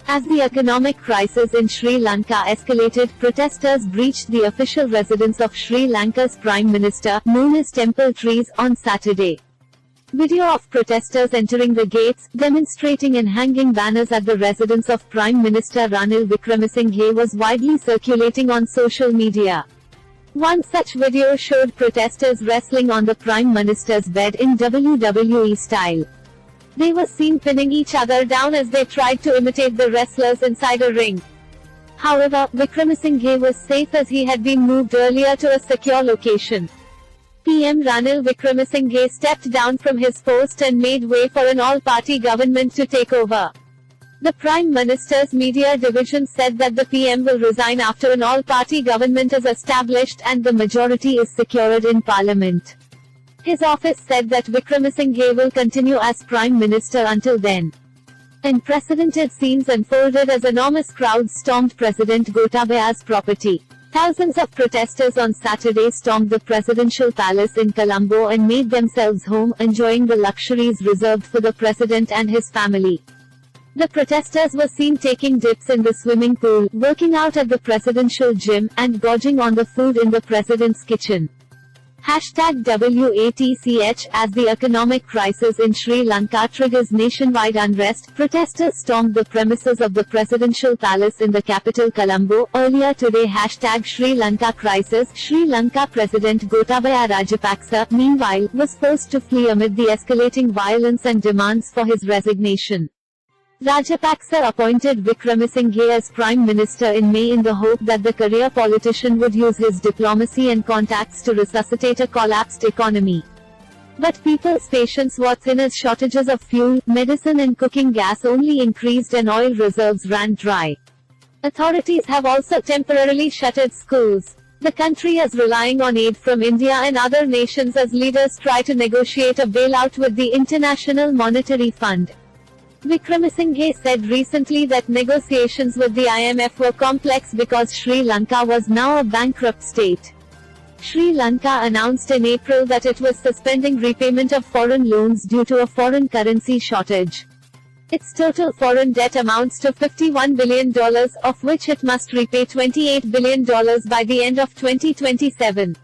As the economic crisis in Sri Lanka escalated, protesters breached the official residence of Sri Lanka's Prime Minister, known as Temple Trees, on Saturday. Video of protesters entering the gates, demonstrating and hanging banners at the residence of Prime Minister Ranil Wickremesinghe was widely circulating on social media. One such video showed protesters wrestling on the Prime Minister's bed in WWE style. They were seen pinning each other down as they tried to imitate the wrestlers inside a ring. However, Wickremesinghe was safe as he had been moved earlier to a secure location. PM Ranil Wickremesinghe stepped down from his post and made way for an all-party government to take over. The Prime Minister's media division said that the PM will resign after an all-party government is established and the majority is secured in Parliament. His office said that Wickremesinghe will continue as Prime Minister until then. Unprecedented scenes unfolded as enormous crowds stormed President Gotabaya's property. Thousands of protesters on Saturday stormed the presidential palace in Colombo and made themselves home, enjoying the luxuries reserved for the president and his family. The protesters were seen taking dips in the swimming pool, working out at the presidential gym, and gorging on the food in the president's kitchen. #WATCH As the economic crisis in Sri Lanka triggers nationwide unrest, protesters stormed the premises of the presidential palace in the capital Colombo. Earlier today #Sri Lanka crisis, Sri Lanka President Gotabaya Rajapaksa, meanwhile, was forced to flee amid the escalating violence and demands for his resignation. Rajapaksa appointed Wickremesinghe as Prime Minister in May in the hope that the career politician would use his diplomacy and contacts to resuscitate a collapsed economy. But people's patience was thin as shortages of fuel, medicine and cooking gas only increased and oil reserves ran dry. Authorities have also temporarily shuttered schools. The country is relying on aid from India and other nations as leaders try to negotiate a bailout with the International Monetary Fund. Wickremesinghe said recently that negotiations with the IMF were complex because Sri Lanka was now a bankrupt state. Sri Lanka announced in April that it was suspending repayment of foreign loans due to a foreign currency shortage. Its total foreign debt amounts to $51 billion, of which it must repay $28 billion by the end of 2027.